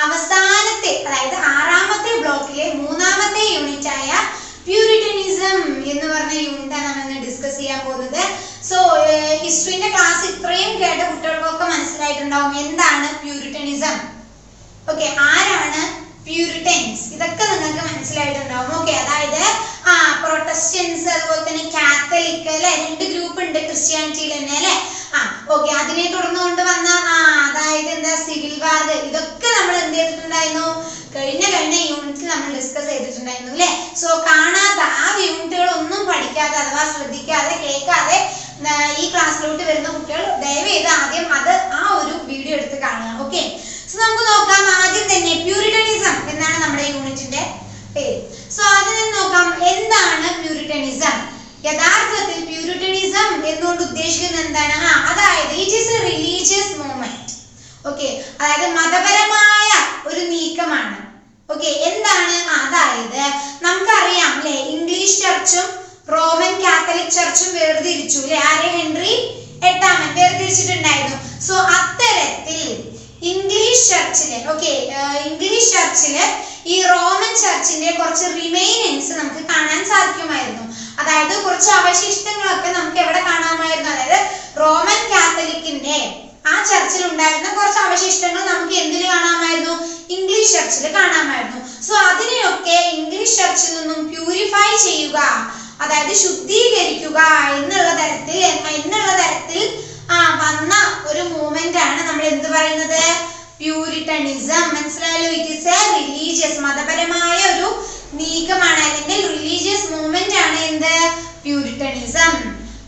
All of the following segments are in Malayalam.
അവസാനത്തെ അതായത് ആറാമത്തെ ബ്ലോക്കിലെ മൂന്നാമത്തെ യൂണിറ്റ് ആയ പ്യൂരിറ്റനിസം എന്ന് പറഞ്ഞ യൂണിറ്റാണ് നമ്മൾ ഡിസ്കസ് ചെയ്യാൻ പോകുന്നത്. സോ ഹിസ്റ്ററിന്റെ ക്ലാസ് ഇത്രയും കേട്ട കുട്ടികൾക്കൊക്കെ മനസ്സിലായിട്ടുണ്ടാവും എന്താണ് പ്യൂരിറ്റനിസം. ഓക്കെ, ആരാണ് പ്യൂരിറ്റൻസ്, ഇതൊക്കെ നിങ്ങൾക്ക് മനസ്സിലായിട്ടുണ്ടാവും. ഓക്കെ, അതായത് പ്രൊട്ടസ്റ്റന്റ്സ് അതുപോലെ തന്നെ കാത്തലിക് അല്ലെ, രണ്ട് ഗ്രൂപ്പ് ഉണ്ട് ക്രിസ്ത്യാനിറ്റിയിൽ തന്നെ അല്ലെ. ഓക്കെ, അതിനെ തുടർന്ന് കൊണ്ടുവന്ന അതായത് എന്താ സിവിൽ വാർ, ഇതൊക്കെ നമ്മൾ എന്ത് ചെയ്തിട്ടുണ്ടായിരുന്നു, കഴിഞ്ഞ യൂണിറ്റിൽ നമ്മൾ ഡിസ്കസ് ചെയ്തിട്ടുണ്ടായിരുന്നു അല്ലെ. സോ കാണാത്ത ആ യൂണിറ്റുകളൊന്നും പഠിക്കാതെ അഥവാ ശ്രദ്ധിക്കാതെ കേൾക്കാതെ ഈ ക്ലാസ്സിലോട്ട് വരുന്ന കുട്ടികൾ ദയവേത് ആദ്യം ആ ഒരു വീഡിയോ എടുത്ത് കാണുക. ഓക്കെ, സോ നമുക്ക് നോക്കാം. ആദ്യം തന്നെ പ്യൂരിറ്റനിസം എന്നാണ് നമ്മുടെ യൂണിറ്റിന്റെ പേര്. സോ ആദ്യം തന്നെ നോക്കാം എന്താണ് പ്യൂരിറ്റനിസം. യഥാർത്ഥത്തിൽ പ്യൂരിറ്റനിസം എന്നുകൊണ്ട് ഉദ്ദേശിക്കുന്നത് എന്താണ്? അതായത് it is A religious movement. Okay, അതായത് മതപരമായ ഒരു നീക്കമാണ്. ഓക്കെ, എന്താണ്? അതായത് നമുക്കറിയാം അല്ലെ, ഇംഗ്ലീഷ് ചർച്ചും റോമൻ കാത്തലിക് ചർച്ചും വേർതിരിച്ചു അല്ലെ. ഹെൻറി എട്ടാമൻ വേർതിരിച്ചിട്ടുണ്ടായിരുന്നു. സോ അത്തരത്തിൽ ഇംഗ്ലീഷ് ചർച്ചില് ഈ റോമൻ ചർച്ചിന്റെ കുറച്ച് റിമൈനൻസ് നമുക്ക് കാണാൻ സാധിക്കുമായിരുന്നു. അതായത് കുറച്ച് അവശിഷ്ടങ്ങളൊക്കെ നമുക്ക് എവിടെ കാണാമായിരുന്നു, അതായത് റോമൻ കാത്തലിക്കിന്റെ ആ ചർച്ചിൽ ഉണ്ടായിരുന്ന കുറച്ച് അവശിഷ്ടങ്ങൾ നമുക്ക് എന്തിൽ കാണാമായിരുന്നു, ഇംഗ്ലീഷ് ചർച്ചിൽ കാണാമായിരുന്നു. സോ അതിനെയൊക്കെ ഇംഗ്ലീഷ് ചർച്ചിൽ നിന്നും പ്യൂരിഫൈ ചെയ്യുക, അതായത് ശുദ്ധീകരിക്കുക എന്നുള്ള തരത്തിൽ വന്ന ഒരു മൂവ്മെന്റ് ആണ് നമ്മൾ എന്ത് പറയുന്നത്, പ്യൂരിറ്റനിസം. മനസ്സിലായല്ലോ? ഇറ്റ് ഈസ് എ റിലീജിയസ്, മതപരമായ ഒരു നീക്കമാണ് അല്ലെങ്കിൽ റിലീജിയസ് മൂവ്മെന്റ് ആണ് എന്ത്, പ്യൂരിറ്റനിസം.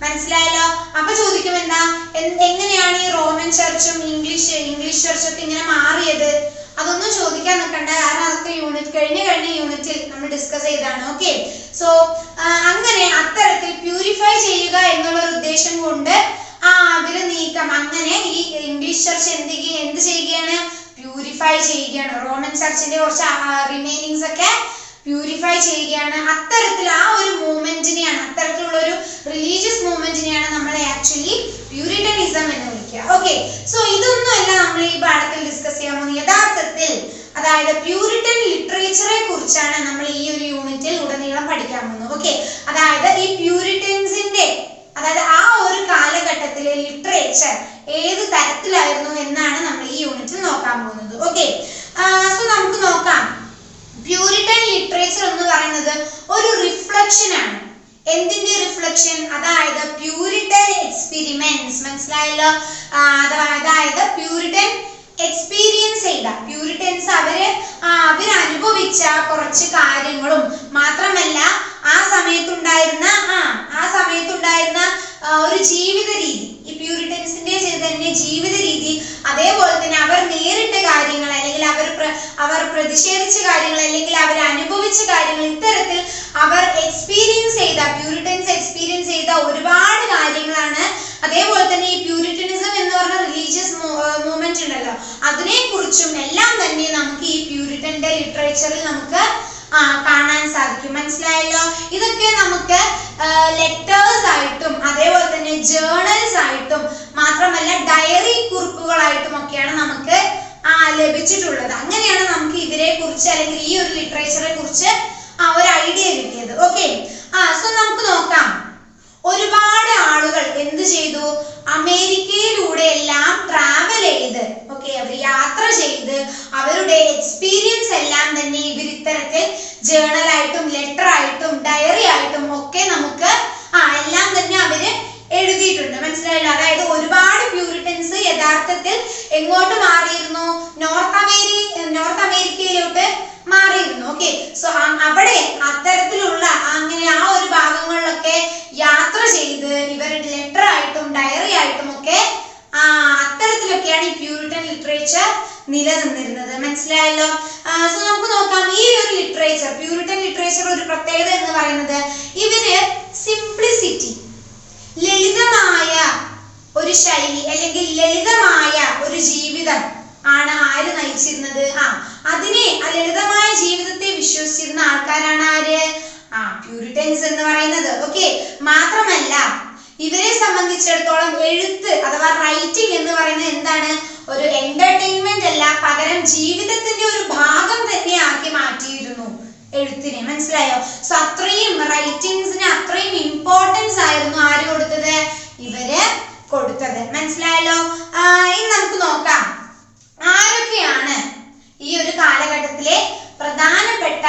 മനസ്സിലായല്ലോ? അപ്പൊ ചോദിക്കും എന്താ, എങ്ങനെയാണ് ഈ റോമൻ ചർച്ചും ഇംഗ്ലീഷ് ചർച്ചൊക്കെ ഇങ്ങനെ മാറിയത്? അതൊന്നും ചോദിക്കാൻ നിൽക്കണ്ട, കാരണം അതൊക്കെ കഴിഞ്ഞ യൂണിറ്റിൽ നമ്മൾ ഡിസ്കസ് ചെയ്താണ്. ഓക്കെ, സോ അങ്ങനെ അത്തരത്തിൽ പ്യൂരിഫൈ ചെയ്യുക എന്നുള്ള ഒരു ഉദ്ദേശം കൊണ്ട് അവര് നീക്കം, അങ്ങനെ ഈ ഇംഗ്ലീഷ് ചർച്ച് എന്ത് ചെയ്യുകയാണ്, പ്യൂരിഫൈ ചെയ്യുകയാണ്. റോമൻ ചർച്ചിന്റെ കുറച്ച് റിമൈനിങ്സ് ഒക്കെ പ്യൂരിഫൈ ചെയ്യുകയാണ്. അത്തരത്തിൽ ഒരു മൂവ്മെന്റിനെയാണ്, അത്തരത്തിലുള്ള ഒരു റിലീജിയസ് മൂവ്മെന്റിനെയാണ് നമ്മൾ ആക്ച്വലി പ്യൂരിറ്റനിസം എന്ന് വിളിക്കുക. ഓക്കെ, സോ ഇതൊന്നും അല്ല നമ്മൾ ഈ പാഠത്തിൽ ഡിസ്കസ് ചെയ്യാൻ പോകുന്നത്. യഥാർത്ഥത്തിൽ അതായത് പ്യൂരിറ്റൻ ലിറ്ററേച്ചറെ കുറിച്ചാണ് നമ്മൾ ഈ ഒരു യൂണിറ്റിൽ ഉടനീളം പഠിക്കാൻ പോകുന്നത്. ഓക്കെ, അതായത് ഈ പ്യൂരിറ്റൻസിന്റെ അതായത് ആ ഒരു കാലഘട്ടത്തിലെ ലിറ്ററേച്ചർ ഏത് തരത്തിലായിരുന്നു എന്നാണ് നമ്മൾ ഈ യൂണിറ്റിൽ നോക്കാൻ പോകുന്നത്. ഓക്കെ, സോ നമുക്ക് നോക്കാം. പ്യൂരിറ്റൻ ലിറ്ററേച്ചർ എന്ന് പറയുന്നത് ഒരു റിഫ്ലക്ഷൻ ആണ്. എന്തിന്റെ റിഫ്ലക്ഷൻ? അതായത് പ്യൂരിറ്റൻ എക്സ്പെരിമെന്റ്സ്. മനസ്സിലായല്ലോ? അതായത് പ്യൂരിറ്റൻ എക്സ്പീരിയൻസ് ചെയ്ത പ്യൂരിറ്റൻസ് അവരനുഭവിച്ച കുറച്ച് കാര്യങ്ങളും മാത്രമല്ല ആ സമയത്തുണ്ടായിരുന്ന ഒരു ജീവിത രീതി, ഈ പ്യൂരിറ്റൻസിന്റെ തന്നെ ജീവിത രീതി, അതേപോലെ തന്നെ അവർ നേരിട്ട കാര്യങ്ങൾ അല്ലെങ്കിൽ അവർ പ്രതിഷേധിച്ച കാര്യങ്ങൾ അല്ലെങ്കിൽ അവർ അനുഭവിച്ച കാര്യങ്ങൾ, ഇത്തരത്തിൽ അവർ പ്യൂരിറ്റൻസ് എക്സ്പീരിയൻസ് ചെയ്ത ഒരുപാട് കാര്യങ്ങളാണ്. അതേപോലെ തന്നെ ഈ പ്യൂരിറ്റനിസം എന്ന് പറഞ്ഞ റിലീജിയസ് മൂവ്മെന്റ് ഉണ്ടല്ലോ, അതിനെ കുറിച്ചും എല്ലാം തന്നെ നമുക്ക് ഈ പ്യൂരിറ്റന്റെ ലിറ്ററേച്ചറിൽ നമുക്ക് കാണാൻ സാധിക്കും. മനസ്സിലായല്ലോ? ഇതൊക്കെ നമുക്ക് ലെറ്റേഴ്സ് ആയിട്ടും അതേപോലെ തന്നെ ജേർണൽസ് ആയിട്ടും മാത്രമല്ല ഡയറി കുറിപ്പുകളായിട്ടും ഒക്കെയാണ് നമുക്ക് ലഭിച്ചിട്ടുള്ളത്. അങ്ങനെയാണ് നമുക്ക് ഇതിനെ കുറിച്ച് അല്ലെങ്കിൽ ഈ ഒരു ലിറ്ററേച്ചറെ കുറിച്ച് ഒരു ഐഡിയ കിട്ടിയത്. ഓക്കെ, സോ നമുക്ക് നോക്കാം. ഒരുപാട് ആളുകൾ എന്ത് ചെയ്തു, അമേരിക്കയിലൂടെ എല്ലാം ട്രാവൽ ചെയ്ത് അവർ യാത്ര ചെയ്ത് അവരുടെ എക്സ്പീരിയൻസ് എല്ലാം തന്നെ ഇവർ ഇത്തരത്തിൽ ജേർണൽ ആയിട്ടും ലെറ്റർ ആയിട്ടും ഡയറി ആയിട്ടും ഒക്കെ നമുക്ക് എല്ലാം തന്നെ അവര് എഴുതിയിട്ടുണ്ട്. മനസ്സിലായല്ലോ? അതായത് ഒരുപാട് പ്യൂരിറ്റൻസ് യഥാർത്ഥത്തിൽ എങ്ങോട്ട് മാറിയിരുന്നു, നോർത്ത് നിന്നിരുന്നത്. മനസ്സിലായല്ലോ? സോ നമുക്ക് നോക്കാം ഈ ഒരു ലിറ്ററേച്ചർ, പ്യൂരിറ്റൻ ലിറ്ററേച്ചർ ഒരു പ്രത്യേകത എന്ന് പറയുന്നത് ഇവര് സിംപ്ലിസിറ്റി, ലളിതമായ ഒരു ശൈലി അല്ലെങ്കിൽ ലളിതമായ ഒരു ജീവിതം ആണ് ആര് നയിച്ചിരുന്നത്? അതിനെ ആ ലളിതമായ ജീവിതത്തെ വിശ്വസിച്ചിരുന്ന ആൾക്കാരാണ് ആര്? പ്യൂരിറ്റൻസ് എന്ന് പറയുന്നത്. ഓക്കെ, മാത്രമല്ല ഇവരെ സംബന്ധിച്ചിടത്തോളം എഴുത്ത് അഥവാ റൈറ്റിംഗ് എന്ന് പറയുന്നത് എന്താണ്? ഒരു എന്റർടൈൻമെന്റ് അല്ല, പകരം ജീവിതത്തിന്റെ ഒരു ഭാഗം തന്നെ ആക്കി മാറ്റിയിരുന്നു എഴുത്തിനെ. മനസ്സിലായോ? സോ അത്രയും റൈറ്റിംഗ്സിന് അത്രയും ഇമ്പോർട്ടൻസ് ആയിരുന്നു ആര് കൊടുത്തത്? ഇവര് കൊടുത്തത്. മനസ്സിലായല്ലോ? ഇനി നമുക്ക് നോക്കാം ആരൊക്കെയാണ് ഈ ഒരു കാലഘട്ടത്തിലെ പ്രധാനപ്പെട്ട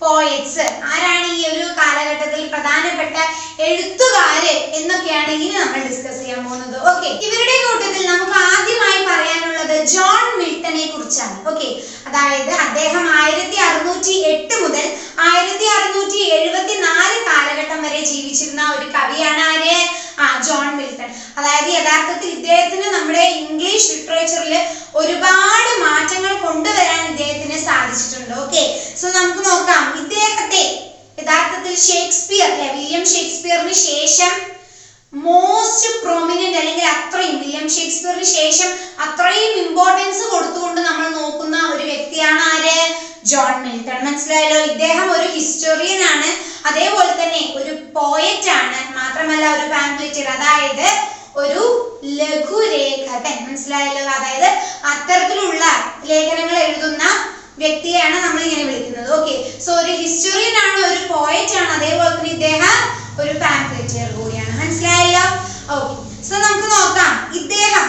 പോയറ്റ്സ്, ആരാണ് ഈ ഒരു കാലഘട്ടത്തിൽ പ്രധാനപ്പെട്ട എഴുത്തുകാര് എന്നൊക്കെയാണ് ഇനി നമ്മൾ ഡിസ്കസ് ചെയ്യാൻ പോകുന്നത്. ഓക്കെ, ഇവരുടെ കൂട്ടത്തിൽ നമുക്ക് ആദ്യമായി പറയാനുള്ളത് ജോൺ മിൽട്ടനെ കുറിച്ചാണ്. ഓക്കെ, അതായത് അദ്ദേഹം 1608 മുതൽ 1674 കാലഘട്ടം വരെ ജീവിച്ചിരുന്ന ഒരു കവിയാണ് ആര്? John Milton. അതായത് യഥാർത്ഥത്തിൽ ഇദ്ദേഹത്തിന് നമ്മുടെ ഇംഗ്ലീഷ് ലിറ്ററേച്ചറിൽ ഒരുപാട് മാറ്റങ്ങൾ കൊണ്ടുവരാൻ ഇദ്ദേഹത്തിന് സാധിച്ചിട്ടുണ്ട്. ഓക്കെ, സോ നമുക്ക് നോക്കാം ഇദ്ദേഹത്തെ യഥാർത്ഥത്തിൽ ഷേക്സ്പിയർ, വില്യം ഷേക്സ്പിയറിന് ശേഷം മോസ്റ്റ് പ്രൊമിനന്റ് അല്ലെങ്കിൽ അത്രയും വില്യം ഷേക്സ്പിയറിന് ശേഷം അത്രയും ഇമ്പോർട്ടൻസ് കൊടുത്തുകൊണ്ട് നമ്മൾ നോക്കുന്ന ഒരു വ്യക്തിയാണ് ആര്? John Milton. മനസ്സിലായല്ലോ? ഇദ്ദേഹം ഒരു ഹിസ്റ്റോറിയൻ ആണ്, അതേപോലെ തന്നെ ഒരു പോയറ്റ് ആണ്, മാത്രമല്ല ഒരു പാംപ്ലെറ്റർ, അതായത് ഒരു ലഘുലേഖകൻ. മനസ്സിലായല്ലോ? അതായത് അത്തരത്തിലുള്ള ലേഖനങ്ങൾ എഴുതുന്ന വ്യക്തിയാണ് നമ്മൾ ഇങ്ങനെ വിളിക്കുന്നത്. ഓക്കെ, സോ ഒരു ഹിസ്റ്റോറിയൻ ആണ്, ഒരു പോയറ്റ് ആണ്, അതേപോലെ തന്നെ ഇദ്ദേഹം ഒരു പാംപ്ലെറ്റർ കൂടിയാണ്. മനസ്സിലായല്ലോ? ഓക്കെ, സോ നമുക്ക് നോക്കാം ഇദ്ദേഹം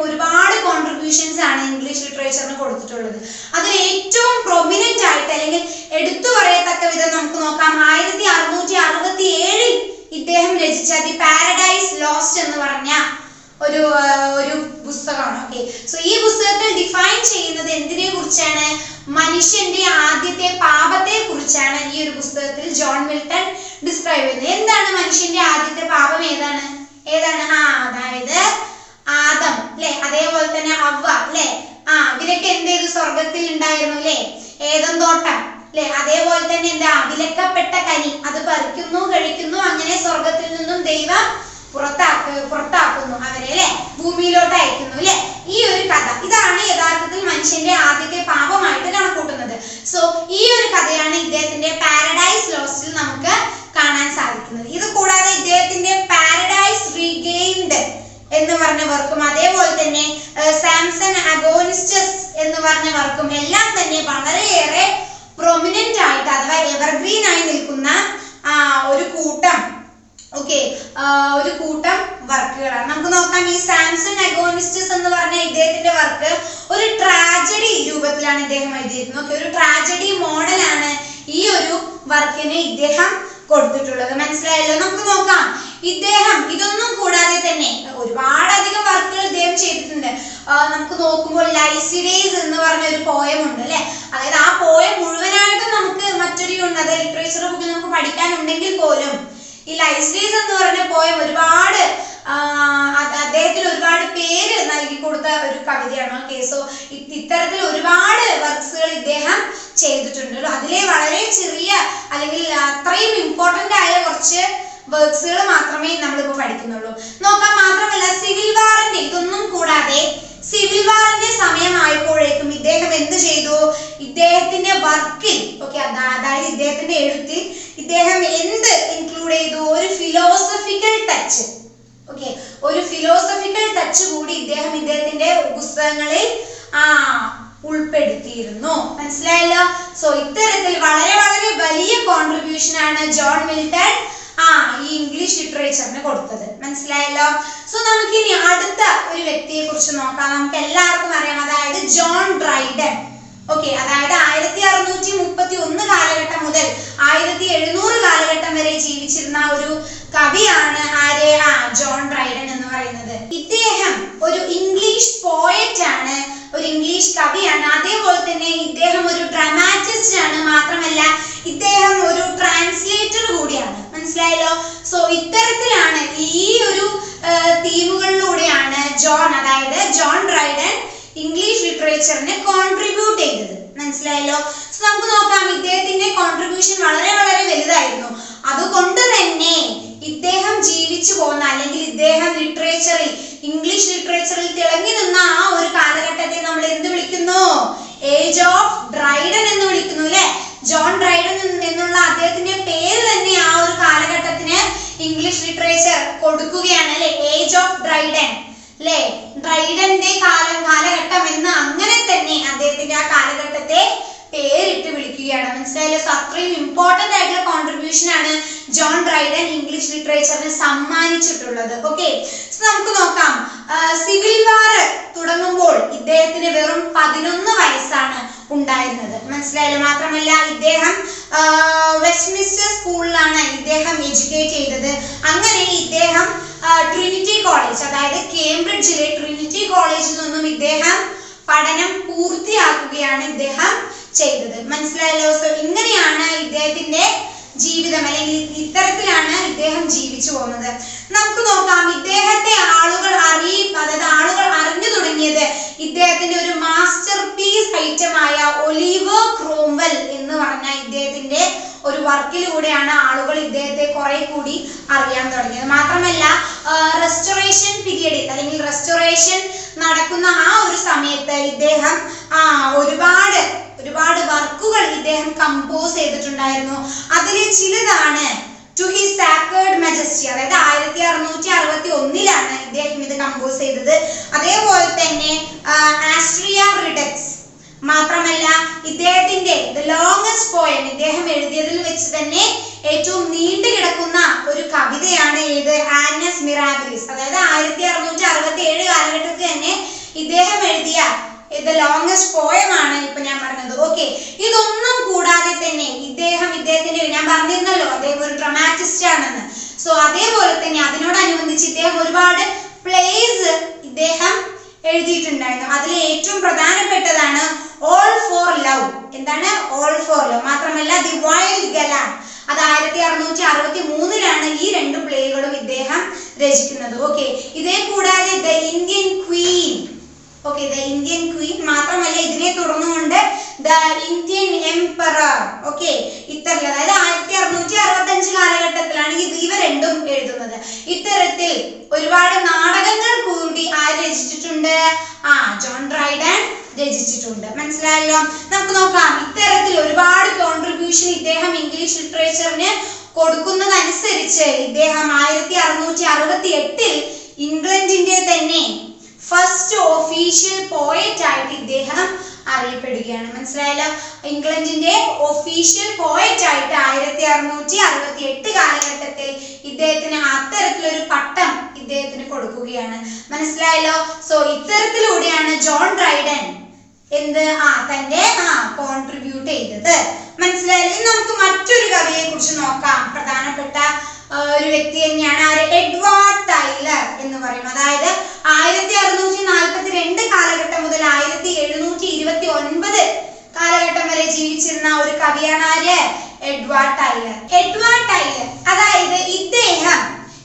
ഒരുപാട് കോൺട്രിബ്യൂഷൻസ് ആണ് ഇംഗ്ലീഷ് ലിറ്ററേച്ചറിന് കൊടുത്തിട്ടുള്ളത്. അതിൽ ഏറ്റവും പ്രൊമിനന്റ് ആയിട്ട് അല്ലെങ്കിൽ എടുത്തു പറയത്തക്ക വിധം നമുക്ക് നോക്കാം 1667 ഇദ്ദേഹം രചിച്ച ദി പാരഡൈസ് ലോസ്റ്റ് എന്ന് പറഞ്ഞ ഒരു പുസ്തകമാണ്. ഓക്കെ, സോ ഈ പുസ്തകത്തിൽ ഡിഫൈൻ ചെയ്യുന്നത് എന്തിനെ കുറിച്ചാണ്? മനുഷ്യന്റെ ആദ്യത്തെ പാപത്തെ കുറിച്ചാണ് ഈ ഒരു പുസ്തകത്തിൽ ജോൺ മിൽട്ടൺ ഡിസ്ക്രൈബ് ചെയ്യുന്നത്. എന്താണ് മനുഷ്യന്റെ ആദ്യത്തെ പാപം? ഏതാണ്? അതായത് ആദം അല്ലെ, അതേപോലെ തന്നെ ഹവ്വ അല്ലെ, ഇവരൊക്കെ എന്ത് ചെയ്തു? സ്വർഗത്തിൽ ഉണ്ടായിരുന്നു അല്ലെ, ഏദൻ തോട്ടം അല്ലെ, അതേപോലെ തന്നെ എന്താ വിലക്കപ്പെട്ട കനി അത് പറിക്കുന്നു, കഴിക്കുന്നു, അങ്ങനെ സ്വർഗത്തിൽ നിന്നും ദൈവം പുറത്താക്കുന്നു അവരെ അല്ലെ, ഭൂമിയിലോട്ട് അയക്കുന്നു അല്ലെ. ഈ ഒരു കഥ ഇതാണ് യഥാർത്ഥത്തിൽ മനുഷ്യന്റെ ആദ്യത്തെ പാപമായിട്ട് കണക്കൂട്ടുന്നത്. സോ ഈ ഒരു കഥയാണ് ഇദ്ദേഹത്തിന്റെ പാരഡൈസ് ലോസ്റ്റിൽ നമുക്ക് കാണാൻ സാധിക്കുന്നത്. ഇത് കൂടാതെ ഇദ്ദേഹത്തിന്റെ പാരഡൈസ് റീഗെയിൻഡ് എന്ന് പറഞ്ഞ വർക്കും അതേപോലെ തന്നെ സാംസൺ അഗോനിസ്റ്റസ് എന്ന് പറഞ്ഞ വർക്കും എല്ലാം തന്നെ വളരെയേറെ പ്രൊമിനന്റ് ആയിട്ട് അഥവാ എവർഗ്രീൻ ആയി നിൽക്കുന്ന ഒരു കൂട്ടം വർക്കുകളാണ്. നമുക്ക് നോക്കാം. ഈ സാംസൺ അഗോനിസ്റ്റസ് എന്ന് പറഞ്ഞ ഇദ്ദേഹത്തിന്റെ വർക്ക് ഒരു ട്രാജഡി രൂപത്തിലാണ് ഇദ്ദേഹം എഴുതിയിരിക്കുന്നത്. ഒരു ട്രാജഡി മോഡലാണ് ഈ ഒരു വർക്കിന് ഇദ്ദേഹം കൊടുത്തിട്ടുള്ളത്. മനസ്സിലായല്ലോ? നമുക്ക് നോക്കാം. ഇദ്ദേഹം ഇതൊന്നും കൂടാതെ തന്നെ ഒരുപാടധികം വർക്കുകൾ ഇദ്ദേഹം ചെയ്തിട്ടുണ്ട്. നമുക്ക് നോക്കുമ്പോൾ ലൈസിഡേസ് എന്ന് പറഞ്ഞ ഒരു പോയം ഉണ്ട് അല്ലെ, അതായത് ആ പോയം മുഴുവനായിട്ടും നമുക്ക് മറ്റൊരു അത് ലിറ്ററേച്ചർ ബുക്കിൽ നമുക്ക് പഠിക്കാനുണ്ടെങ്കിൽ പോലും ഈ ലൈസിഡേസ് എന്ന് പറഞ്ഞ പോയം ഒരുപാട് അദ്ദേഹത്തിന് ഒരുപാട് പേര് നൽകി കൊടുത്ത ഒരു കവിതയാണ്. ഓക്കെ, സോ ഇത്തരത്തിൽ ഒരുപാട് വർക്ക്സുകൾ ഇദ്ദേഹം ചെയ്തിട്ടുണ്ട്. അതിലെ വളരെ ചെറിയ അല്ലെങ്കിൽ അത്രയും ഇമ്പോർട്ടന്റ് ആയ കുറച്ച് വർക്ക്സുകൾ മാത്രമേ നമ്മളിപ്പോ പഠിക്കുന്നുള്ളൂ. നോക്കാം. മാത്രമല്ല സിവിൽ വാറിന്റെ ഇതൊന്നും കൂടാതെ സിവിൽ വാറിന്റെ സമയമായപ്പോഴേക്കും ഇദ്ദേഹം എന്ത് ചെയ്തു? ഇദ്ദേഹത്തിന്റെ വർക്കിൽ അതായത് ഇദ്ദേഹത്തിന്റെ എഴുത്തിൽ ഇദ്ദേഹം എന്ത് ഇൻക്ലൂഡ് ചെയ്തു? ഒരു ഫിലോസഫിക്കൽ ടച്ച്. ഒരു ഫിലോസഫിക്കൽ ടച്ച് കൂടി ഇദ്ദേഹത്തിന്റെ പുസ്തകങ്ങളിൽ ഉൾപ്പെടുത്തിയിരുന്നു. മനസ്സിലായല്ലോ? സോ ഇത്തരത്തിൽ വളരെ വളരെ വലിയ കോൺട്രിബ്യൂഷൻ ആണ് ജോൺ മിൽട്ടൺ ഈ ഇംഗ്ലീഷ് ലിറ്ററേച്ചറിന് കൊടുത്തത്. മനസ്സിലായല്ലോ? സോ നമുക്ക് ഇനി അടുത്ത ഒരു വ്യക്തിയെ കുറിച്ച് നോക്കാം. നമുക്ക് എല്ലാവർക്കും അറിയാം, അതായത് ജോൺ ഡ്രൈഡൻ. അതായത് 1631 കാലഘട്ടം മുതൽ 1700 കാലഘട്ടം വരെ ജീവിച്ചിരുന്ന ഒരു കവിയാണ് ആര്? ജോൺ ഡ്രൈഡൻ എന്ന് പറയുന്നത്. ഇദ്ദേഹം ഒരു ഇംഗ്ലീഷ് പോയറ്റ് ആണ്, ഒരു ഇംഗ്ലീഷ് കവിയാണ്, അതേപോലെ തന്നെ ഇദ്ദേഹം ഒരു ഡ്രാമാറ്റിസ്റ്റ് ആണ്, മാത്രമല്ല ഇദ്ദേഹം ഒരു ട്രാൻസ്ലേറ്റർ കൂടിയാണ്. മനസ്സിലായല്ലോ? സോ ഇത്തരത്തിലാണ് ഈ ഒരു തീമുകളിലൂടെയാണ് ജോൺ ഡ്രൈഡൻ ഇംഗ്ലീഷ് ലിറ്ററേച്ചറിന് കോൺട്രിബ്യൂട്ട് ചെയ്തത്. മനസ്സിലായല്ലോ. സോ നമുക്ക് നോക്കാം, ഇദ്ദേഹത്തിന്റെ കോൺട്രിബ്യൂഷൻ വളരെ വളരെ വലുതായിരുന്നു. അതുകൊണ്ട് തന്നെ ഇദ്ദേഹം ജീവിച്ചു പോന്ന അല്ലെങ്കിൽ ഇദ്ദേഹം ലിറ്ററേച്ചറിൽ ഇംഗ്ലീഷ് ലിറ്ററേച്ചറിൽ തിളങ്ങി നിന്ന ആ ഒരു കാലഘട്ടത്തെ നമ്മൾ എന്ത് വിളിക്കുന്നു? ഏജ് ഓഫ് ഡ്രൈഡൻ എന്ന് വിളിക്കുന്നു അല്ലെ. ജോൺ ഡ്രൈഡൻ എന്നുള്ള അദ്ദേഹത്തിന്റെ പേര് തന്നെ ആ ഒരു കാലഘട്ടത്തിന് ഇംഗ്ലീഷ് ലിറ്ററേച്ചർ കൊടുക്കുകയാണ് അല്ലെ. ഏജ് ഓഫ് ഡ്രൈഡൻ അല്ലെ. ഡ്രൈഡന്റെ കാലഘട്ടം എന്ന് അങ്ങനെ തന്നെ അദ്ദേഹത്തിന്റെ ആ കാലഘട്ടത്തെ പേരിട്ട് വിളിക്കുകയാണ്. മനസ്സിലായല്ലോ. സോ അത്രയും ഇമ്പോർട്ടന്റ് ആയിട്ടുള്ള കോൺട്രിബ്യൂഷൻ ആണ് ജോൺ ഡ്രൈഡൻ ഇംഗ്ലീഷ് ലിറ്ററേച്ചറിന് സമ്മാനിച്ചിട്ടുള്ളത്. ഓക്കെ. സോ നമുക്ക് നോക്കാം, സിവിൽ വാർ തുടങ്ങുമ്പോൾ ഇദ്ദേഹത്തിന് വെറും 11 വയസ്സാണ് ഉണ്ടായിരുന്നത്. മനസ്സിലായല്ലോ. മാത്രമല്ല ഇദ്ദേഹം വെസ്റ്റ്മിൻസ്റ്റർ സ്കൂളിലാണ് ഇദ്ദേഹം എഡ്യൂക്കേറ്റ് ചെയ്തത്. അങ്ങനെ ഇദ്ദേഹം ട്രിനിറ്റി കോളേജ്, അതായത് കേംബ്രിഡ്ജിലെ ട്രിനിറ്റി കോളേജിൽ നിന്നും ഇദ്ദേഹം പഠനം പൂർത്തിയാക്കുകയാണ് ഇദ്ദേഹം ചെയ്തത്. മനസ്സിലായല്ലോ. സോ ഇങ്ങനെയാണ് ഇദ്ദേഹത്തിന്റെ ജീവിതം, അല്ലെങ്കിൽ ഇത്തരത്തിലാണ് ഇദ്ദേഹം ജീവിച്ചു പോകുന്നത്. നമുക്ക് നോക്കാം, ഇദ്ദേഹത്തെ ആളുകൾ അറിഞ്ഞു തുടങ്ങിയത് ഇദ്ദേഹത്തിന്റെ ഒരു മാസ്റ്റർ പീസ് ഐറ്റമായ ഒലിവർ ക്രോംവെൽ എന്ന് പറഞ്ഞ ഇദ്ദേഹത്തിന്റെ ഒരു വർക്കിലൂടെയാണ് ആളുകൾ ഇദ്ദേഹത്തെ കുറെ കൂടി അറിയാൻ തുടങ്ങിയത്. മാത്രമല്ല റെസ്റ്റോറേഷൻ പീരീഡ് അല്ലെങ്കിൽ റെസ്റ്റോറേഷൻ നടക്കുന്ന ആ ഒരു സമയത്ത് ഇദ്ദേഹം ഒരുപാട് വർക്കുകൾ ഇദ്ദേഹം കമ്പോസ് ചെയ്തിട്ടുണ്ടായിരുന്നു. അതിൽ ചിലതാണ് ടു ഹിസ് സാക്രഡ് മജസ്റ്റി, അതായത് 1661 ഇദ്ദേഹം ഇത് കമ്പോസ് ചെയ്തത്. അതേപോലെ തന്നെ ആസ്ട്രിയ റിഡക്സ്. മാത്രമല്ല ഇദ്ദേഹത്തിന്റെ ദ ലോങ്സ്റ്റ് പോയം, ഇദ്ദേഹം എഴുതിയതിൽ വെച്ച് തന്നെ ഏറ്റവും നീണ്ടു കിടക്കുന്ന ഒരു കവിതയാണ് ഏത്? ആനസ് മിറാബിലിസ്. അതായത് 1667 കാലഘട്ടത്തിൽ തന്നെ ഇദ്ദേഹം എഴുതിയ ദ ലോങ്സ്റ്റ് പോയം ആണ് ഇപ്പൊ ഞാൻ പറഞ്ഞത്. ഓക്കെ. ഇതൊന്നും കൂടാതെ തന്നെ ഇദ്ദേഹത്തിന്റെ ഞാൻ പറഞ്ഞിരുന്നല്ലോ അദ്ദേഹം ഒരു ഡ്രാമാറ്റിസ്റ്റ് ആണെന്ന്. സോ അതേപോലെ തന്നെ അതിനോടനുബന്ധിച്ച് ഇദ്ദേഹം ഒരുപാട് പ്ലേസ് ഇദ്ദേഹം എഴുതിയിട്ടുണ്ടായിരുന്നു. അതിൽ ഏറ്റവും പ്രധാനപ്പെട്ടതാണ് ഓൾ ഫോർ ലവ്. എന്താണ് ഓൾ ഫോർ ലവ്? മാത്രമല്ല ദി വൈൽഡ് ഗലാൻ, അത് 1663 ഈ 2 പ്ലേകളും ഇദ്ദേഹം രചിക്കുന്നത്. ഓക്കെ. ഇതേ കൂടാതെ the Indian Queen. Okay, the Indian Queen. മാത്രമല്ല ഇതിനെ തുടർന്നുകൊണ്ട് ദ ഇന്ത്യൻ എംപറർ. ഓക്കെ. ഇത്തരത്തിൽ അതായത് 1665 കാലഘട്ടത്തിലാണ് ഇവ രണ്ടും എഴുതുന്നത്. ഇത്തരത്തിൽ ഒരുപാട് നാടകങ്ങൾ കൂടി ആര് രചിച്ചിട്ടുണ്ട്? ജോൺ ഡ്രൈഡൻ രചിച്ചിട്ടുണ്ട്. മനസ്സിലായല്ലോ. നമുക്ക് നോക്കാം, ഇത്തരത്തിൽ ഒരുപാട് കോൺട്രിബ്യൂഷൻ ഇദ്ദേഹം ഇംഗ്ലീഷ് ലിറ്ററേച്ചറിന് കൊടുക്കുന്നതനുസരിച്ച് ഇദ്ദേഹം 1668 ഇംഗ്ലണ്ടിന്റെ തന്നെ ഫസ്റ്റ് ഒഫീഷ്യൽ പോയറ്റ് ആയിട്ട് ഇദ്ദേഹം അറിയപ്പെടുകയാണ്. മനസ്സിലായല്ലോ. ഇംഗ്ലണ്ടിന്റെ ഒഫീഷ്യൽ പോയറ്റ് ആയിട്ട് 1668 കാലഘട്ടത്തിൽ ഇദ്ദേഹത്തിന് അത്തരത്തിലൊരു പട്ടം ഇദ്ദേഹത്തിന് കൊടുക്കുകയാണ്. മനസ്സിലായല്ലോ. സോ ഇത്തരത്തിലൂടെയാണ് ജോൺ ഡ്രൈഡൻ തന്റെ കോൺട്രിബ്യൂട്ട് ചെയ്തത്. മനസ്സിലായല്ലോ. നമുക്ക് മറ്റൊരു കവിയെ കുറിച്ച് നോക്കാം. പ്രധാനപ്പെട്ട ഒരു വ്യക്തി തന്നെയാണ് ആര്? എഡ്വാർഡ് ടൈലർ എന്ന് പറയും. അതായത് 1642 കാലഘട്ടം മുതൽ 1729 കാലഘട്ടം വരെ ജീവിച്ചിരുന്ന ഒരു കവിയാണ് ആര്? Edward Taylor. എഡ്വാർഡ് ടൈലർ അതായത് ഇദ്ദേഹം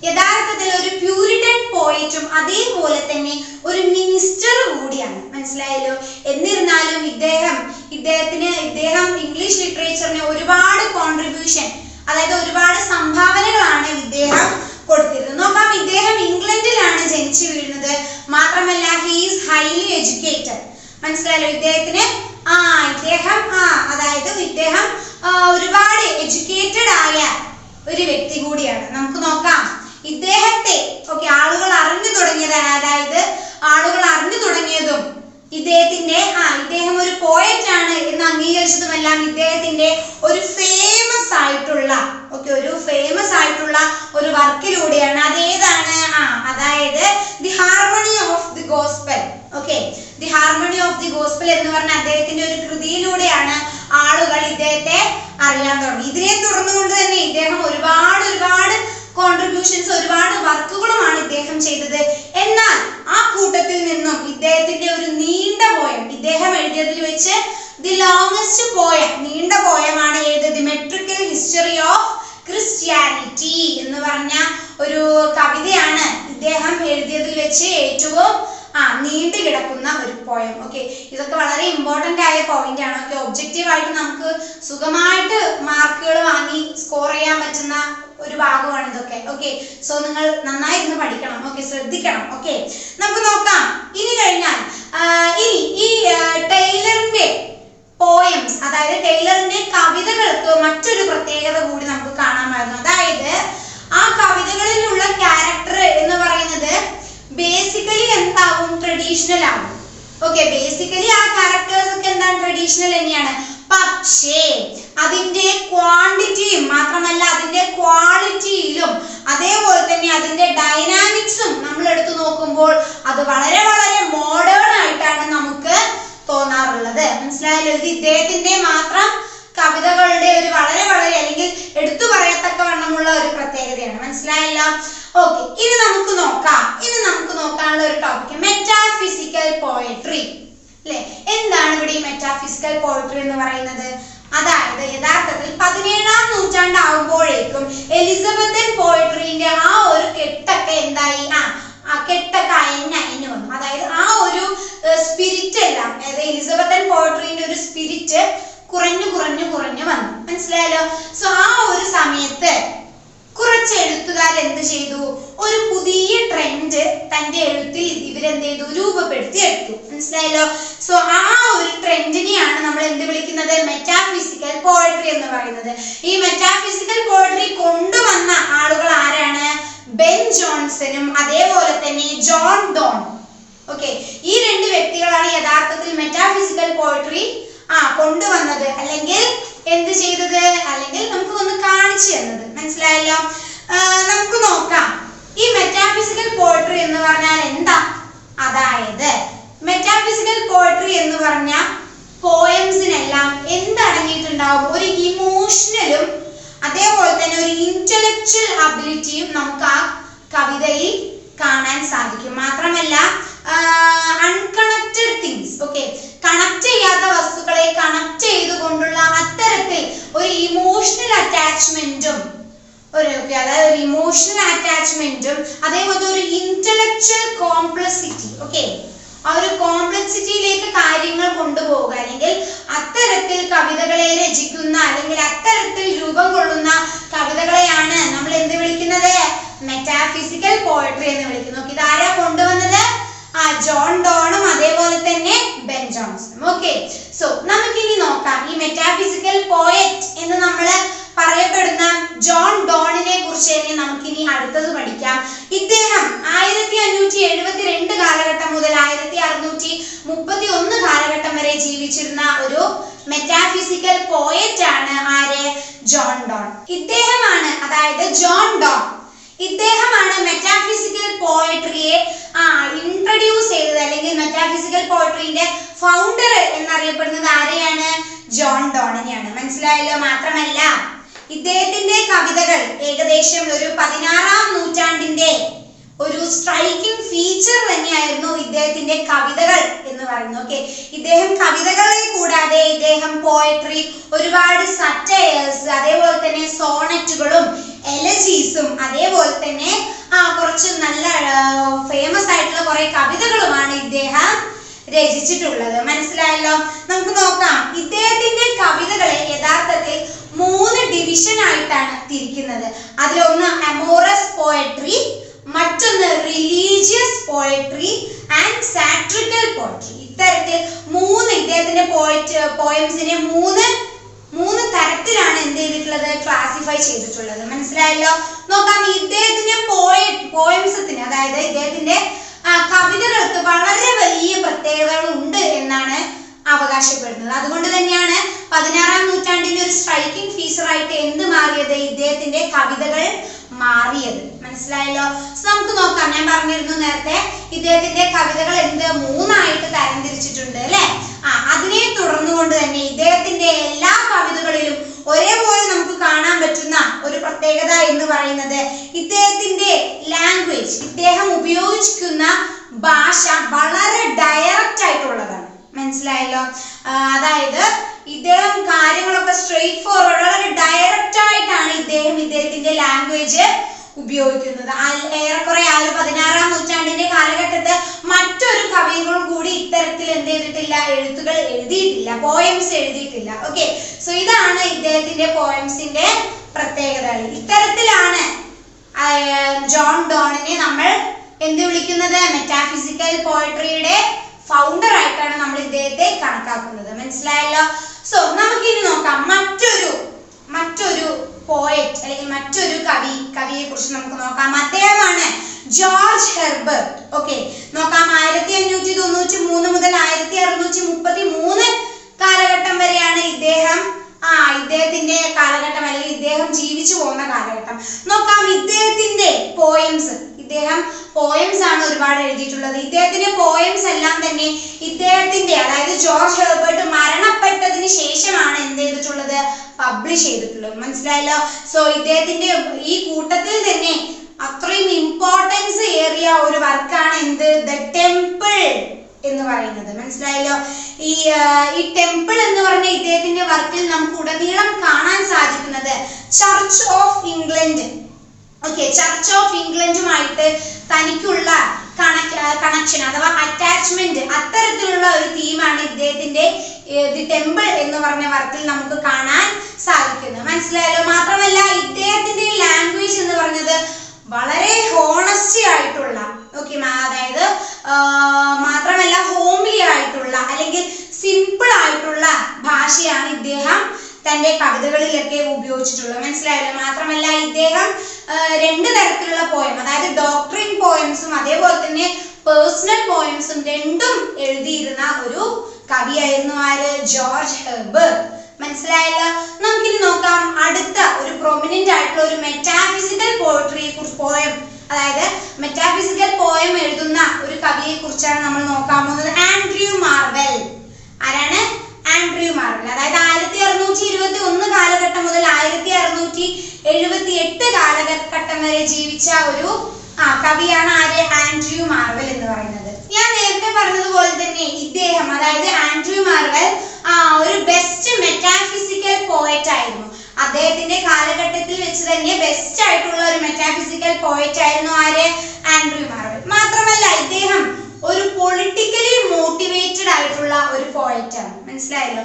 യഥാർത്ഥത്തിൽ ഒരു പ്യൂരിറ്റൻ പോയറ്റും അതേപോലെ തന്നെ ഒരു മിനിസ്റ്റർ കൂടിയാണ്. മനസ്സിലായല്ലോ. എന്നിരുന്നാലും ഇദ്ദേഹം ഇംഗ്ലീഷ് ലിറ്ററേച്ചറിന് ഒരുപാട് കോൺട്രിബ്യൂഷൻ, അതായത് ഒരുപാട് സംഭാവനകളാണ് ഇദ്ദേഹം കൊടുത്തിരുന്നത്. നോക്കാം, ഇദ്ദേഹം ഇംഗ്ലണ്ടിലാണ് ജനിച്ചു വീഴുന്നത്. മാത്രമല്ല ഹി ഈസ് ഹൈലി എഡ്യൂക്കേറ്റഡ്. മനസ്സിലായല്ലോ. ഇദ്ദേഹം ഒരുപാട് എഡ്യൂക്കേറ്റഡ് ആയ ഒരു വ്യക്തി കൂടിയാണ്. നമുക്ക് നോക്കാം ഇദ്ദേഹത്തെ. ആളുകൾ അറിഞ്ഞു തുടങ്ങിയതും ഇദ്ദേഹം ഒരു പോയറ്റ് ആണ് എന്ന് അംഗീകരിച്ചതുമെല്ലാം ഇദ്ദേഹത്തിന്റെ ഒരു ഫേമസ് ആയിട്ടുള്ള ഒരു വർക്കിലൂടെയാണ്. അതേതാണ്? അതായത് the harmony of the gospel. The harmony of the gospel എന്ന് പറഞ്ഞ അദ്ദേഹത്തിന്റെ ഒരു കൃതിയിലൂടെയാണ് ആളുകൾ ഇദ്ദേഹത്തെ അറിയാൻ തുടങ്ങി. ഇതിനെ തുടർന്നുകൊണ്ട് തന്നെ ഇദ്ദേഹം ഒരുപാട് കോൺട്രിബ്യൂഷൻസ്, ഒരുപാട് വർക്കുകളുമാണ് ഇദ്ദേഹം ചെയ്തത്. എന്നാൽ ആ കൂട്ടത്തിൽ നിന്നും ഇദ്ദേഹത്തിന്റെ ഒരു നീണ്ട പോയം, ഇദ്ദേഹം എഴുതിയതിൽ വെച്ച് ദി ലോങ്സ്റ്റ് പോയം, നീണ്ട പോയമാണ് ഏത്? The metrical history of Christianity എന്ന് പറഞ്ഞ ഒരു കവിതയാണ് ഇദ്ദേഹം എഴുതിയതിൽ വെച്ച് ഏറ്റവും നീണ്ടു കിടക്കുന്ന ഒരു പോയം. ഓക്കെ, ഇതൊക്കെ വളരെ ഇമ്പോർട്ടന്റ് ആയ പോയിന്റ് ആണ്. ഓക്കെ, ഒബ്ജക്റ്റീവ് ആയിട്ട് നമുക്ക് സുഖമായിട്ട് മാർക്കുകൾ വാങ്ങി സ്കോർ ചെയ്യാൻ പറ്റുന്ന ഒരു ഭാഗമാണ് ഇതൊക്കെ. ഓക്കെ, സോ നിങ്ങൾ നന്നായി ഇരുന്ന് പഠിക്കണം. ഓക്കെ, ശ്രദ്ധിക്കണം. ഓക്കെ, നമുക്ക് നോക്കാം. ഇനി കഴിഞ്ഞാൽ ഈ ടൈലറിന്റെ പോയംസ്, അതായത് ടൈലറിന്റെ കവിതകൾക്ക് മറ്റൊരു പ്രത്യേകത കൂടി നമുക്ക് കാണാമായിരുന്നു. അതായത് ആ കവിതകളിലുള്ള ക്യാരക്ടർ എന്ന് പറയുന്നത് ബേസിക്കലി എന്താവും? ട്രഡീഷണൽ ആവും. ഓക്കെ, ബേസിക്കലി ആ ക്യാരക്ടേഴ്സ് ഒക്കെ എന്താണ്? ട്രഡീഷണൽ തന്നെയാണ്. പക്ഷേ അതിന്റെ ക്വാണ്ടിറ്റിയും മാത്രമല്ല അതിന്റെ ക്വാളിറ്റിയിലും അതേപോലെ തന്നെ അതിന്റെ ഡൈനാമിക്സും നമ്മൾ എടുത്തു നോക്കുമ്പോൾ അത് വളരെ വളരെ മോഡേൺ ആയിട്ടാണ് നമുക്ക് തോന്നാറുള്ളത്. മനസ്സിലായല്ലോ? ഇത് ഇദ്ദേഹത്തിന്റെ മാത്രം കവിതകളുടെ ഒരു വളരെ വളരെ അല്ലെങ്കിൽ എടുത്തു പറയത്തക്കവണ്ണമുള്ള ഒരു പ്രത്യേകതയാണ്. മനസ്സിലായല്ലോ? ഓക്കെ, ഇനി നമുക്ക് നോക്കാനുള്ള ഒരു ടോപ്പിക് മെറ്റാഫിസിക്കൽ പോയട്രി. അല്ലെ, എന്താണ് ഇവിടെ ഈ മെറ്റാഫിസിക്കൽ പോയട്രി എന്ന് പറയുന്നത്? അതായത് യഥാർത്ഥത്തിൽ 17-ാം നൂറ്റാണ്ടാവുമ്പോഴേക്കും എലിസബത്തൻ പോയട്രീന്റെ ആ ഒരു കെട്ടൊക്കെ എന്തായി? കെട്ടൊക്കെ അയഞ്ഞു വന്നു. അതായത് ആ ഒരു സ്പിരിറ്റ് എല്ലാം, അതായത് എലിസബത്തൻ പോയട്രീന്റെ ഒരു സ്പിരിറ്റ് കുറഞ്ഞു വന്നു. മനസ്സിലായല്ലോ? സോ ആ ഒരു സമയത്ത് കുറച്ച് എഴുത്തുകാർ എന്ത് ചെയ്തു? ഒരു പുതിയ ട്രെൻഡ് തന്റെ എഴുത്തിൽ ഇവരെന്ത് ചെയ്തു? രൂപപ്പെടുത്തി എടുത്തു. മനസ്സിലായല്ലോ? സോ ആ ഒരു ട്രെൻഡിനെയാണ് നമ്മൾ എന്ത് വിളിക്കുന്നത്? മെറ്റാഫിസിക്കൽ പോയട്രി എന്ന് പറയുന്നത്. ഈ മെറ്റാഫിസിക്കൽ പോയട്രി കൊണ്ടുവന്ന ആളുകൾ ആരാണ്? ബെൻ ജോൺസണും അതേപോലെ തന്നെ ജോൺ ഡോൺ. ഓക്കെ, ഈ രണ്ട് വ്യക്തികളാണ് യഥാർത്ഥത്തിൽ മെറ്റാഫിസിക്കൽ പോയട്രി കൊണ്ടുവന്നത്, അല്ലെങ്കിൽ എന്ത് ചെയ്തത്, അല്ലെങ്കിൽ നമുക്ക് ഒന്ന് കാണിച്ചു തന്നത്. മനസ്സിലായല്ലോ? നമുക്ക് നോക്കാം ഈ മെറ്റാഫിസിക്കൽ പോയട്രി എന്ന് പറഞ്ഞാൽ എന്താ. അതായത് മെറ്റാഫിസിക്കൽ പോയട്രി എന്ന് പറഞ്ഞ പോയംസിനെല്ലാം എന്തടങ്ങിയിട്ടുണ്ടാവും? ഒരു ഇമോഷണലും അതേപോലെ തന്നെ ഒരു ഇന്റലക്ച്വൽ അബിലിറ്റിയും നമുക്ക് ആ കവിതയിൽ കാണാൻ സാധിക്കും. മാത്രമല്ല അൺകണക്റ്റഡ് തിങ്സ്, ഓക്കെ, കണക്ട് ചെയ്യാത്ത വസ്തുക്കളെ കണക്ട് ചെയ്തുകൊണ്ടുള്ള അത്തരത്തിൽ ഒരു ഇമോഷണൽ അറ്റാച്ച്മെന്റും അതായത് ഒരു ഇമോഷണൽ അറ്റാച്ച്മെന്റും അതേപോലെ ഒരു ഇന്റലക്ച്വൽ കോംപ്ലക്സിറ്റി, ഓക്കെ, ആ ഒരു കോംപ്ലക്സിറ്റിയിലേക്ക് കാര്യങ്ങൾ കൊണ്ടുപോവുക, അല്ലെങ്കിൽ അത്തരത്തിൽ കവിതകളെ രചിക്കുന്ന അല്ലെങ്കിൽ അത്തരത്തിൽ രൂപം കൊള്ളുന്ന കവിതകളെയാണ് നമ്മൾ എന്ത് വിളിക്കുന്നത്? മെറ്റാഫിസിക്കൽ പോയട്രി എന്ന് വിളിക്കുന്നു. ഇതാരാ കൊണ്ടുവന്നത്? ജോൺ ഡോണും അതേപോലെ തന്നെ ബെൻ ജോൺസണും. ഓക്കെ, സോ നമുക്കിനി നോക്കാം ഈ മെറ്റാഫിസിക്കൽ പോയറ്റ് എന്ന് നമ്മൾ പറയപ്പെടുന്ന ജോൺ ഡോണിനെ കുറിച്ച് തന്നെ നമുക്കിനി അടുത്തത് പഠിക്കാം. ഇദ്ദേഹം 1572 കാലഘട്ടം മുതൽ 1631 കാലഘട്ടം വരെ ജീവിച്ചിരുന്ന ഒരു മെറ്റാഫിസിക്കൽ പോയറ്റ് ആണ്. ആര്? John Donne. ഇദ്ദേഹമാണ്, അതായത് ജോൺ ഡോൺ, ഇദ്ദേഹമാണ് മെറ്റാഫിസിക്കൽ പോയട്രിയെ ഇൻട്രൊഡ്യൂസ് ചെയ്തത്, അല്ലെങ്കിൽ മെറ്റാഫിസിക്കൽ പോയട്രിന്റെ ഫൗണ്ടർ എന്നറിയപ്പെടുന്നത് ആരെയാണ്? ജോൺ ഡോണിനെയാണ്. മനസ്സിലായല്ലോ? മാത്രമല്ല ഇദ്ദേഹത്തിന്റെ കവിതകൾ ഏകദേശം ഒരു 16-ാം നൂറ്റാണ്ടിന്റെ ഒരു സ്ട്രൈക്കിംഗ് ഫീച്ചർ തന്നെയായിരുന്നു ഇദ്ദേഹത്തിന്റെ കവിതകൾ എന്ന് പറയുന്നത്. ഓക്കെ, ഇദ്ദേഹം കവിതകളെ കൂടാതെ ഇദ്ദേഹം പോയട്രി, ഒരുപാട് സറ്റയേഴ്സ്, അതേപോലെ തന്നെ സോണറ്റുകളും എലജീസും അതേപോലെ തന്നെ കുറച്ച് നല്ല ഫേമസ് ആയിട്ടുള്ള കുറെ കവിതകളുമാണ് ഇദ്ദേഹം രചിച്ചിട്ടുള്ളത്. മനസ്സിലായല്ലോ? നമുക്ക് നോക്കാം. ഇദ്ദേഹത്തിന്റെ കവിതകളെ യഥാർത്ഥത്തിൽ 3 ഡിവിഷൻ ആയിട്ടാണ് തിരിക്കുന്നത്. അതിലൊന്ന് അമോറസ് പോയട്രി, മറ്റൊന്ന് റിലീജിയസ് പോയട്രി ആൻഡ് സാട്രിക്കൽ പോയട്രി. ഇത്തരത്തിൽ ഇദ്ദേഹത്തിന്റെ പോയംസിനെ മൂന്ന് തരത്തിലാണ് എന്ത് ചെയ്തിട്ടുള്ളത്? ക്ലാസിഫൈ ചെയ്തിട്ടുള്ളത്. മനസ്സിലായല്ലോ? നോക്കാം. ഇദ്ദേഹത്തിന്റെ പോയംസത്തിന്, അതായത് ഇദ്ദേഹത്തിന്റെ കവിതകൾക്ക് വളരെ വലിയ പ്രത്യേകതകൾ ഉണ്ട് എന്നാണ് അവകാശപ്പെടുന്നത്. അതുകൊണ്ട് തന്നെയാണ് 16-ാം നൂറ്റാണ്ടിന്റെ ഒരു സ്ട്രൈക്കിംഗ് ഫീച്ചർ ആയിട്ട് എന്ത് മാറിയത്? ഇദ്ദേഹത്തിന്റെ കവിതകൾ മാറിയത്. മനസ്സിലായല്ലോ? നമുക്ക് നോക്കാം. ഞാൻ പറഞ്ഞിരുന്നു നേരത്തെ ഇദ്ദേഹത്തിന്റെ കവിതകൾ 3 തരംതിരിച്ചിട്ടുണ്ട് അല്ലെ? അതിനെ തുടർന്നുകൊണ്ട് തന്നെ ഇദ്ദേഹത്തിന്റെ എല്ലാ കവിതകളിലും ഒരേപോലെ നമുക്ക് കാണാൻ പറ്റുന്ന ഒരു പ്രത്യേകത എന്ന് പറയുന്നത് ഇദ്ദേഹത്തിന്റെ ലാംഗ്വേജ്, ഇദ്ദേഹം ഉപയോഗിക്കുന്ന ഭാഷ വളരെ ഡയറക്റ്റ് ആയിട്ടുള്ളതാണ്. മനസ്സിലായല്ലോ? അതായത് ഇദ്ദേഹം കാര്യങ്ങളൊക്കെ സ്ട്രെയിറ്റ് ഫോർവേഡ്, വളരെ ഡയറക്റ്റ് ആയിട്ടാണ് ഇദ്ദേഹത്തിന്റെ ലാംഗ്വേജ് ഉപയോഗിക്കുന്നത്. ഏറെക്കുറെ ആ ഒരു 16-ാം നൂറ്റാണ്ടിന്റെ കാലഘട്ടത്ത് മറ്റൊരു കവികളും കൂടി ഇത്തരത്തിൽ എന്ത് ചെയ്തിട്ടില്ല, എഴുത്തുകൾ എഴുതിയിട്ടില്ല, പോയംസ് എഴുതിയിട്ടില്ല. ഓക്കെ, സോ ഇതാണ് ഇദ്ദേഹത്തിന്റെ പോയംസിന്റെ പ്രത്യേകതകൾ. ഇത്തരത്തിലാണ് ജോൺ ഡോണിനെ നമ്മൾ എന്ത് വിളിക്കുന്നത്, മെറ്റാഫിസിക്കൽ പോയട്രിയുടെ ഫൗണ്ടർ ആയിട്ടാണ് നമ്മൾ ഇദ്ദേഹത്തെ കണക്കാക്കുന്നത്. മനസ്സിലായല്ലോ. സോ നമുക്കിനി നോക്കാം മറ്റൊരു പോയറ്റ് അല്ലെങ്കിൽ മറ്റൊരു കവിയെ കുറിച്ച് നമുക്ക് നോക്കാം. അദ്ദേഹമാണ് ജോർജ് ഹെർബർട്ട്. ഓക്കെ, നോക്കാം. 1593 മുതൽ 1633 കാലഘട്ടം വരെയാണ് ഇദ്ദേഹത്തിന്റെ കാലഘട്ടം, അല്ലെങ്കിൽ ഇദ്ദേഹം ജീവിച്ചു പോകുന്ന കാലഘട്ടം. നോക്കാം ഇദ്ദേഹത്തിന്റെ പോയംസ് ആണ് ഒരുപാട് എഴുതിയിട്ടുള്ളത്. ഇദ്ദേഹത്തിന്റെ പോയംസ് എല്ലാം തന്നെ അതായത് ജോർജ് ഹെർബർട്ട് മരണപ്പെട്ടതിന് ശേഷമാണ് എന്ത് ചെയ്തിട്ടുള്ളത്, പബ്ലിഷ് ചെയ്തിട്ടുള്ളത്. മനസ്സിലായല്ലോ. സോ ഇദ്ദേഹത്തിന്റെ ഈ കൂട്ടത്തിൽ തന്നെ അത്രയും ഇമ്പോർട്ടൻസ് ഏറിയ ഒരു വർക്കാണ് എന്ത്, ദ ടെമ്പിൾ എന്ന് പറയുന്നത്. മനസ്സിലായല്ലോ. ഈ ടെമ്പിൾ എന്ന് പറഞ്ഞ ഇദ്ദേഹത്തിന്റെ വർക്കിൽ നമുക്ക് ഉടനീളം കാണാൻ സാധിക്കുന്നത് church of England. Okay, church of ഇംഗ്ലണ്ടുമായിട്ട് തനിക്കുള്ള കണക്ഷൻ അഥവാ അറ്റാച്ച്മെന്റ്, അത്തരത്തിലുള്ള ഒരു തീമാണ് ഇദ്ദേഹത്തിന്റെ ദി ടെമ്പിൾ എന്ന് പറഞ്ഞ വർക്കിൽ നമുക്ക് കാണാൻ സാധിക്കുന്നത്. മനസ്സിലായല്ലോ. മാത്രമല്ല ഇദ്ദേഹത്തിന്റെ ലാംഗ്വേജ് എന്ന് പറഞ്ഞത് വളരെ ഹോണസ്റ്റി ആയിട്ടുള്ള, ഓക്കെ, അതായത് മാത്രമല്ല ഹോംലി ആയിട്ടുള്ള അല്ലെങ്കിൽ സിമ്പിൾ ആയിട്ടുള്ള ഭാഷയാണ് ഇദ്ദേഹം തന്റെ കവിതകളിലൊക്കെ ഉപയോഗിച്ചിട്ടുള്ളത്. മനസ്സിലായല്ലോ. മാത്രമല്ല ഇദ്ദേഹം 2 തരത്തിലുള്ള പോയം, അതായത് ഡോക്ട്രിൻ പോയംസും അതേപോലെ തന്നെ പേഴ്സണൽ പോയംസും രണ്ടും എഴുതിയിരുന്ന ഒരു കവിയായിരുന്നു ആര്, ജോർജ് ഹെർബർട്ട്. മനസ്സിലായല്ലോ. നമുക്കിനി നോക്കാം അടുത്ത ഒരു പ്രൊമിനന്റ് ആയിട്ടുള്ള ഒരു മെറ്റാഫിസിക്കൽ പോയട്രിയെ കുറിച്ച്, അതായത് മെറ്റാഫിസിക്കൽ പോയം എഴുതുന്ന ഒരു കവിയെ കുറിച്ചാണ് നമ്മൾ നോക്കാൻ പോകുന്നത്. Andrew Marvell. ആരാണ്? Andrew Marvell. അതായത് 1621 കാലഘട്ടം മുതൽ 1678 കാലഘട്ടം വരെ ജീവിച്ച ഒരു കവിയാണ് ആര്, ആൻഡ്രൂ മാർവെൽ എന്ന് പറയുന്നത്. ഞാൻ നേരത്തെ പറഞ്ഞതുപോലെ തന്നെ ഇദ്ദേഹം, അതായത് ആൻഡ്രൂ മാർവെൽ ഒരു ബെസ്റ്റ് മെറ്റാഫിസിക്കൽ പോയറ്റ് ആയിരുന്നു. അദ്ദേഹത്തിന്റെ കാലഘട്ടത്തിൽ വെച്ച് തന്നെ ബെസ്റ്റ് ആയിട്ടുള്ള ഒരു മെറ്റാഫിസിക്കൽ പോയറ്റ് ആയിരുന്നു ആര്, ആൻഡ്രൂ മാർവെൽ. മാത്രമല്ല ഇദ്ദേഹം ഒരു പൊളിറ്റിക്കലി മോട്ടിവേറ്റഡ് ആയിട്ടുള്ള ഒരു പോയറ്റ് ആണ്. മനസ്സിലായല്ലോ.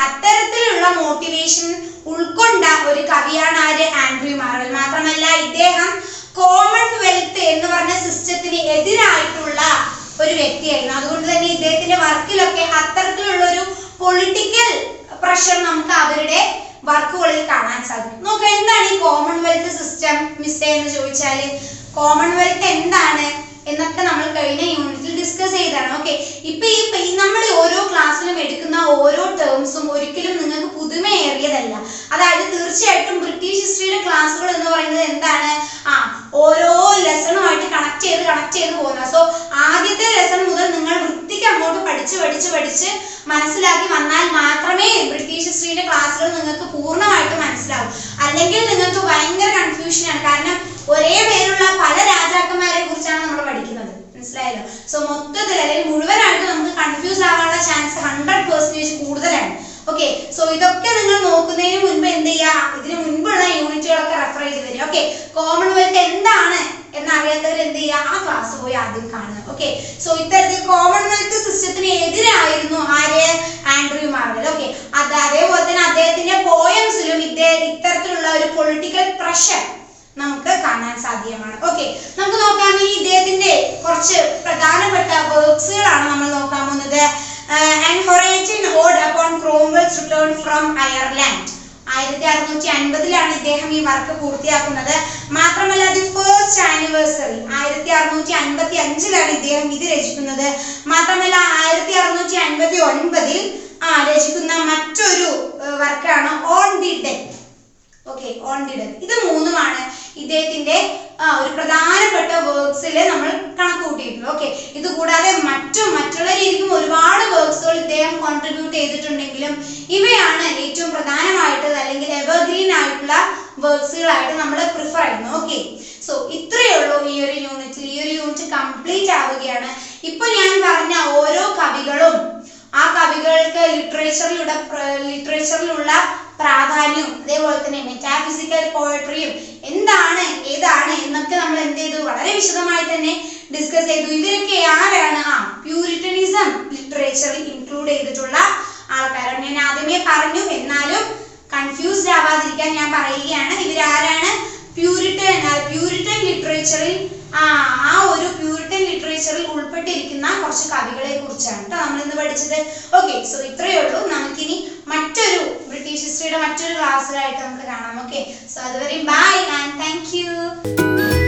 അത്തരത്തിലുള്ള മോട്ടിവേഷൻ ഉൾക്കൊണ്ട ഒരു കവിയാണ് ആര്, ആൻഡ്രൂ മാർവെൽ. മാത്രമല്ല ഇദ്ദേഹം കോമൺവെൽത്ത് എന്ന് പറഞ്ഞ സിസ്റ്റത്തിന് എതിരായിട്ടുള്ള ഒരു വ്യക്തിയായിരുന്നു. അതുകൊണ്ട് തന്നെ ഇദ്ദേഹത്തിന്റെ വർക്കിലൊക്കെ അത്തരത്തിലുള്ള ഒരു പൊളിറ്റിക്കൽ പ്രഷർ നമുക്ക് അവരുടെ വർക്കുകളിൽ കാണാൻ സാധിക്കും. നോക്കാം, എന്താണ് ഈ കോമൺവെൽത്ത് സിസ്റ്റം മിസ് എന്ന് ചോദിച്ചാല്, കോമൺവെൽത്ത് എന്താണ് എന്നൊക്കെ നമ്മൾ കഴിഞ്ഞ യൂണിറ്റിൽ ഡിസ്കസ് ചെയ്തതാണ്. ഓക്കെ, ഇപ്പൊ നമ്മൾ ഓരോ ക്ലാസ്സിലും എടുക്കുന്ന ഓരോ ടേംസും ഒരിക്കലും നിങ്ങൾക്ക് പുതുമയേറിയതല്ല. അതായത് തീർച്ചയായിട്ടും ബ്രിട്ടീഷ് ഹിസ്റ്ററിയുടെ ക്ലാസ്സുകൾ എന്ന് പറയുന്നത് എന്താണ്, ഓരോ ലെസണുമായിട്ട് കണക്ട് ചെയ്ത് പോകുന്നത്. സോ ആദ്യത്തെ ലെസൺ മുതൽ നിങ്ങൾ വൃത്തിക്ക് അങ്ങോട്ട് പഠിച്ച് മനസ്സിലാക്കി വന്നാൽ മാത്രമേ ബ്രിട്ടീഷ് ഹിസ്റ്ററിയുടെ ക്ലാസ്സുകൾ നിങ്ങൾക്ക് പൂർണ്ണമായിട്ട് മനസ്സിലാവും. അല്ലെങ്കിൽ നിങ്ങൾക്ക് ഭയങ്കര കൺഫ്യൂഷനാണ്. കാരണം ഒരേ പേരുള്ള പല രാജാക്കന്മാരെ കുറിച്ചാണ് നമ്മൾ പഠിക്കുന്നത്. മനസ്സിലായല്ലോ. സോ മൊത്തത്തിൽ അല്ലെങ്കിൽ മുഴുവനായിട്ട് നമുക്ക് കൺഫ്യൂസ് ആവാനുള്ള ചാൻസ് 100% കൂടുതലാണ്. ഓക്കെ, സോ ഇതൊക്കെ നിങ്ങൾ നോക്കുന്നതിന് മുൻപ് എന്ത് ചെയ്യുക, ഇതിന് മുൻപുള്ള യൂണിറ്റുകളൊക്കെ റെഫർ ചെയ്ത് വരിക. ഓക്കെ, കോമൺവെൽത്ത് എന്താണ് എന്നറിയാത്തവർ എന്ത് ചെയ്യുക, ആ ക്ലാസ് പോയി ആദ്യം കാണുക. ഓക്കെ, സോ ഇത്തരത്തിൽ കോമൺവെൽത്ത് സിസ്റ്റത്തിന് എതിരായിരുന്നു ആര്, ആൻഡ്രൂ മാർവെൽ. ഓക്കെ, അതേപോലെ തന്നെ അദ്ദേഹത്തിന്റെ പോയംസിലും ഇത്തരത്തിലുള്ള ഒരു പൊളിറ്റിക്കൽ പ്രഷർ നമുക്ക് കാണാൻ സാധ്യമാണ്. ഓക്കെ, നമുക്ക് നോക്കാം ഇനി ഇദ്ദേഹത്തിന്റെ കുറച്ച് പ്രധാനപ്പെട്ട വർക്ക്സുകളാണ് നമ്മൾ നോക്കാൻ പോകുന്നത്. An Horatian Ode upon Cromwell's return from Ireland. 1650 ഇദ്ദേഹം ഈ വർക്ക് പൂർത്തിയാക്കുന്നത്. മാത്രമല്ല ദി ഫസ്റ്റ് ആനിവേഴ്സറി 1655 ഇദ്ദേഹം ഇത് രചിക്കുന്നത്. മാത്രമല്ല 1659 രചിക്കുന്ന മറ്റൊരു വർക്കാണ് on the death. Okay, on the death. ഇത് മൂന്നുമാണ് ഇദ്ദേഹത്തിന്റെ ഒരു പ്രധാനപ്പെട്ട വർക്ക്സിൽ നമ്മൾ കണക്ക് കൂട്ടിയിട്ടുള്ളത്. ഓക്കെ, ഇത് കൂടാതെ മറ്റുള്ള രീതിക്കും ഒരുപാട് വർക്ക്സുകൾ ഇദ്ദേഹം കോൺട്രിബ്യൂട്ട് ചെയ്തിട്ടുണ്ടെങ്കിലും ഇവയാണ് ഏറ്റവും പ്രധാനമായിട്ട് അല്ലെങ്കിൽ എവർഗ്രീൻ ആയിട്ടുള്ള വർക്ക്സുകളായിട്ട് നമ്മൾ പ്രിഫർ ചെയ്യുന്നത്. ഓക്കെ, സോ ഇത്രയേ ഉള്ളൂ ഈ ഒരു യൂണിറ്റിൽ. ഈ ഒരു യൂണിറ്റ് കംപ്ലീറ്റ് ആവുകയാണ്. ഇപ്പൊ ഞാൻ പറഞ്ഞ ഓരോ കവികളും ആ കവികൾക്ക് ലിറ്ററേച്ചറിലുള്ള പ്രാധാന്യവും അതേപോലെ തന്നെ മെറ്റാഫിസിക്കൽ പോയട്രിയും എന്താണ് ഏതാണ് എന്നൊക്കെ നമ്മൾ എന്ത് ചെയ്തു വളരെ വിശദമായി തന്നെ ഡിസ്കസ് ചെയ്തു. ഇവരൊക്കെ ആരാണ്? പ്യൂരിറ്റനിസം ലിറ്ററേച്ചറിൽ ഇൻക്ലൂഡ് ചെയ്തിട്ടുള്ള ആൾക്കാരാണ്. ഞാൻ ആദ്യമേ പറഞ്ഞു, എന്നാലും കൺഫ്യൂസ്ഡ് ആവാതിരിക്കാൻ ഞാൻ പറയുകയാണ്. ഇവരാരാണ്? പ്യൂരിറ്റൻ ലിറ്ററേച്ചറിൽ ആ ഒരു പ്യൂരിറ്റൻ ലിറ്ററേച്ചറിൽ ഉൾപ്പെട്ടിരിക്കുന്ന കുറച്ച് കവികളെ കുറിച്ചാണ് കേട്ടോ നമ്മൾ ഇന്ന് പഠിച്ചത്. ഓക്കെ, സോ ഇത്രയേ ഉള്ളൂ. നമുക്കിനി മറ്റൊരു ബ്രിട്ടീഷ് ഹിസ്റ്ററിയുടെ മറ്റൊരു ക്ലാസ്സിലായിട്ട് നമുക്ക് കാണാം. ഓക്കെ, സോ അതുവരെ ബൈ ആൻഡ് താങ്ക് യു.